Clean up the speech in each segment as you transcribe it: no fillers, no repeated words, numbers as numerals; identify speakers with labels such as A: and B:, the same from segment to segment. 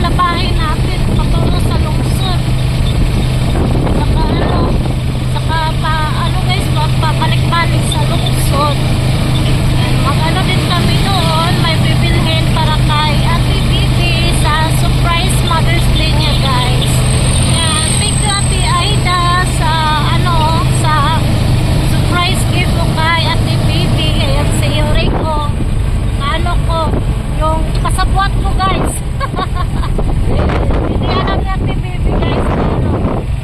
A: sa bahay natin patungo sa lungsod. Saka saka guys, papabalik-balik sa lungsod. Mag-ano din kami doon, may bibilhin para kay Ate Bibi sa surprise Mother's Day niya guys. Yan, thank you Ate Aida sa sa surprise gift ko kay Ate Bibi. Ayan si Eureko. Yung kasabwat ko guys. Hindi alam ni Ate Bibi guys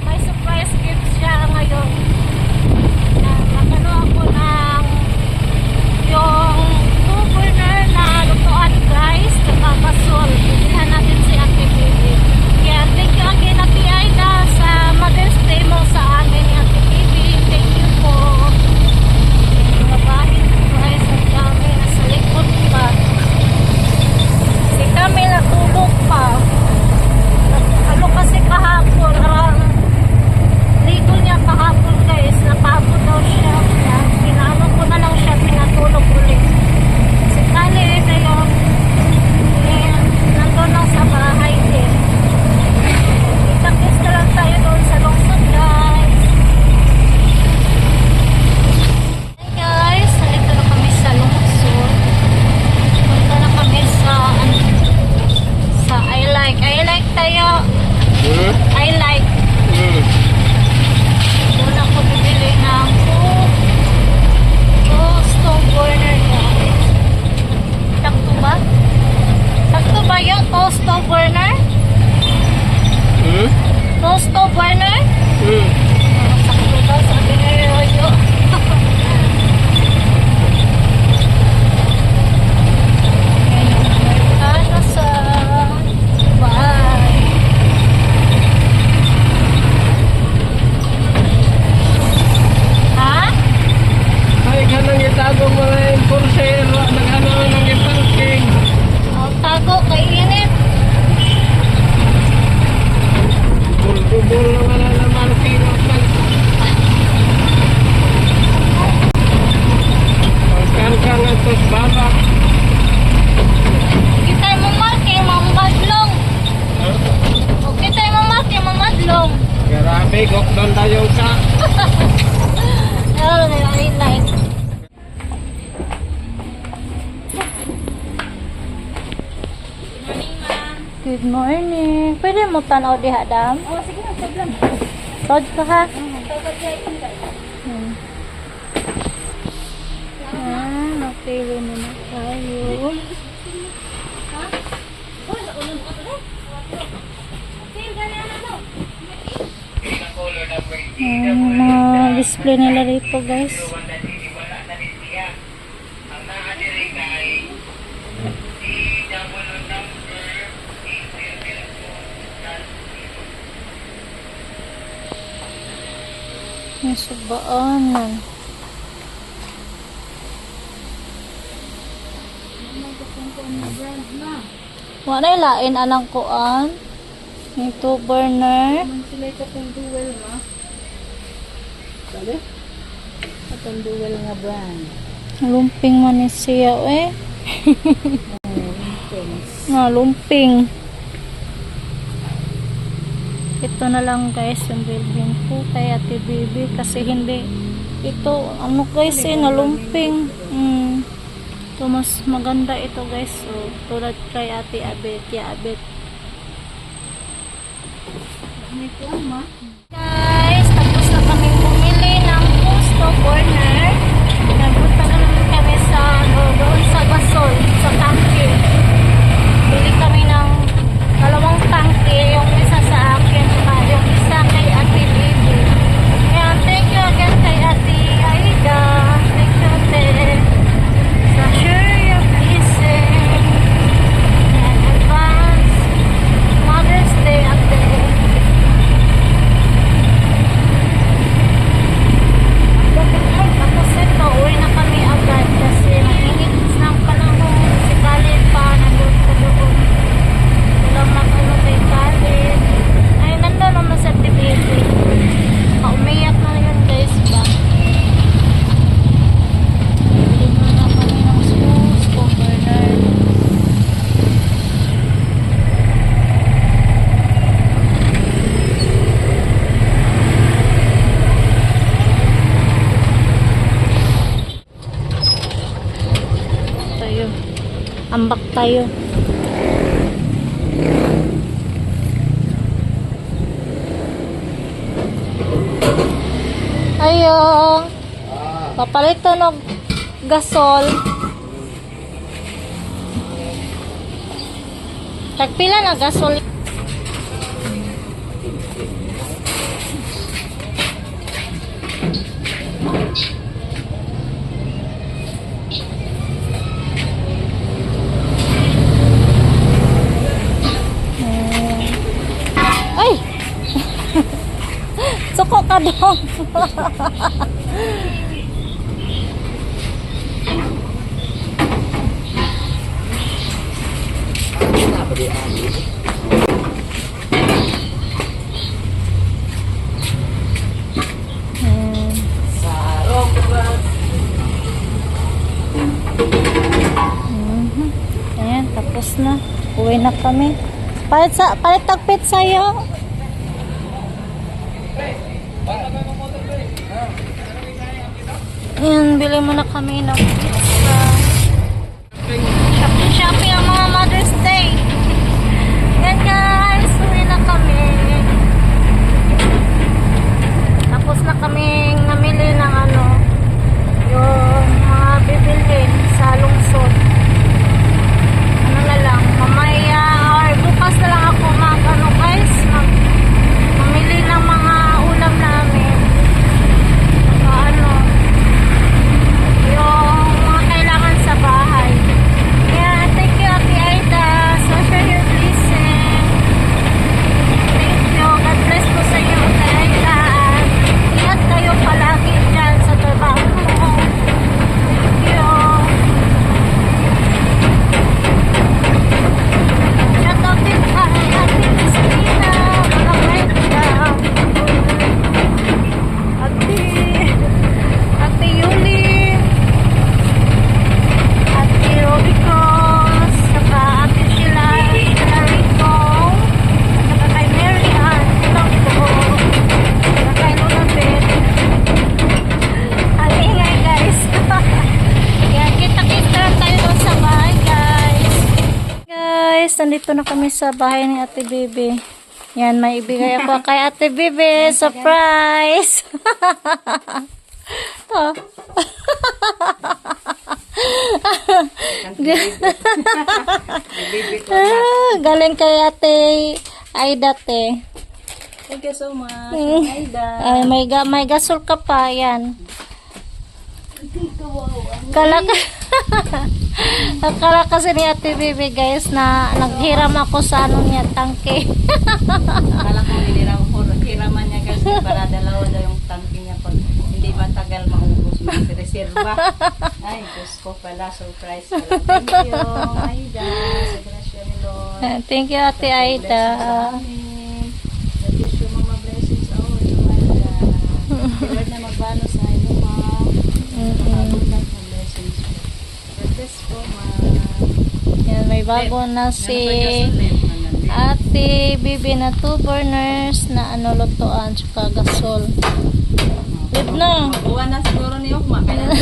A: may surprise gift siya ngayon. Nagano ako ng yung two burner na lutuan guys, kakakasol. Bilihan natin si Ate Bibi. Kaya thank you again Ate Aida sa Mother's Day mo sa amin ni Ate Bibi. Thank you po. Mga bahin guys, ang dami nasa likod pa. Si kami natulog pa. Kasi kahapon, ligo niya kahapon guys, napagod daw siya. Pinano ko na lang siya, pinatulog ulit. Si Kali ngayon, nandun lang sa bahay din. Itakis na lang tayo doon sa lungsod guys. Hey guys, nalito na kami sa lungsod. Punta na kami sa I like tayo. I like. Doon ako bibili ng stove burner guys. Sakto ba? Sakto ba yun? Stove burner? Stove burner? Sakto ba? Sabi ni Royo.
B: Tago mo na yung Corsair, naghalo ng yung parking.
A: Tago, kainit.
B: Bul-bul naman na parking. Pagkargang at tos babak.
A: Kita mo marking, mamadlong. Kita mo marking, mamadlong.
B: Grabe, gokdon tayo sa.
A: I like. Good morning. Pwede mo tanaw diha, Dam?
C: Oh, sige na, problem.
A: Sod ka ha? Napili mo na tayo. Mga display nila rito guys. May subaanan. Wala ilain anang kuan. Ito burner.
C: Sila itong duel nga.
B: Dali?
C: Itong duel nga brand.
A: Lumping man ni siya eh. Lumping. Ito na lang guys yung bilhin ko kay Ate Bibi kasi hindi ito guys nalumping. Ito mas maganda ito guys, so tulad kay Ate Abet ya Abet. Guys, tapos na kami bumili ng stove burner. Nagpunta na naman kami doon sa gasol, sa tangke. Bili kami ng 2 tangke, yung isa sa akin at yung isa kay Ate Bibi. Ayan, thank you again kay Ate Aida. Thank you Ate sa share your blessing and advance Mother's Day update. Tapos ito, uwi na kami agad kasi mainit ng panahon, si Kalin pa nandun ko doon. Walang mag-ano tayo. Ayo. Papalito ng gasol. Tagpila na gasol. Ay! Suko ka dong. Ayan, tapos na. Uwi na kami. Palit tagpit sa'yo. Ayan, bili mo na kami ng pizza. Shopping ang mga Mother's Day. Ayan guys, uwi na kami. Tapos na kami namili ng yung mga bibilhin sa lungsod. Ano na lang, mamaya or bukas na lang ako guys, mamili ng mga ulam namin. Yung mga kailangan sa bahay. Yeah, thank you Ate Aida. So share your blessing. Thank you. God bless po sa inyo Ate Aida. Ingat kayo palagi dyan sa trabaho mo. Thank you. Shout out din kay Ate Christina. Malakay ka. Ate Yuli. Ate Robicos. Saka Ate Sheila Rico. Saka kay Mary Ann. Ito po. Saka kay Luna Beth. Ang ingay guys. Yan, kita-kita tayo doon sa bahay guys. Guys, nandito na kami sa bahay ni Ate Bibi. Yan, may ibigay ako kay Ate Bibi. Surprise! Oh. Galing kay Ate Aida te.
C: Thank you so much, Aida.
A: Ay, may gasol ka pa, yan. Akala kasi ni Ate Bibi guys na naghiram ako sa niya, tangke.
C: Akala ko hiraman niya kasi para dalawa daw yung tangke niya pag hindi matagal maubos yung reserva. Ay, Diyos ko pala, surprise pala. Thank you, Aida. Sa grasya ni Lord.
A: Thank you Ate Aida.
C: Nag-wish you mga blessings all, Aida. Si Lord na magbalo sa inyo, ma'am. Abundant na blessings. God bless po, ma'am.
A: Yan, may bago na si Ate Bibi na 2 burners na lutuan tsaka gasol. Lib na.
C: Buwan na siguro niyo kumakain.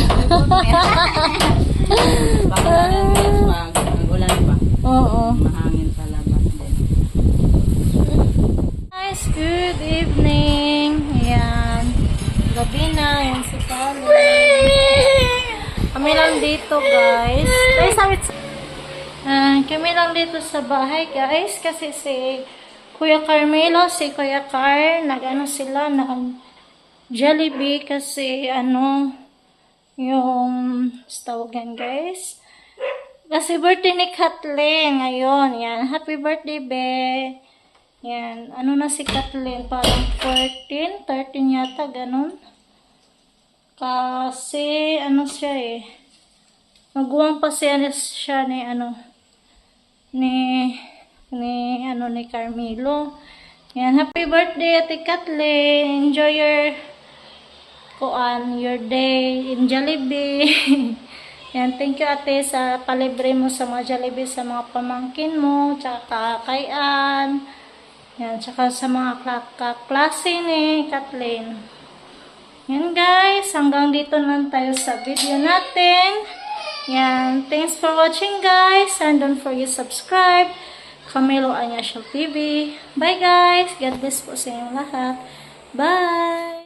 C: Baka na mag-ulan pa.
A: Oo.
C: Mahangin pa labas din.
A: Guys, good evening. Ayan. Gabi na. Yan si Kali. Kami lang dito guys. Guys, kami lang dito sa bahay guys. Kasi si Kuya Carmelo, si Kuya Car, sila, Jollibee kasi yung tawagan guys. Kasi birthday ni Kathleen ngayon. Yan. Happy birthday, be. Yan. Na si Kathleen? Parang 14, 13 yata, ganun. Kasi, siya eh. Maguwang pa siya ni Carmelo. Yan. Happy birthday, Ate Kathleen. Enjoy your day in Jollibee. Yan, thank you ate sa palibre mo sa mga Jollibee sa mga pamangkin mo, tsaka kay Ann. Yan, tsaka sa mga klase ni Kathleen. Yan guys, hanggang dito lang tayo sa video natin. Yan. Thanks for watching, guys. And don't forget to subscribe. Camilo Anyashal TV. Bye, guys. God bless po sa inyong lahat. Bye!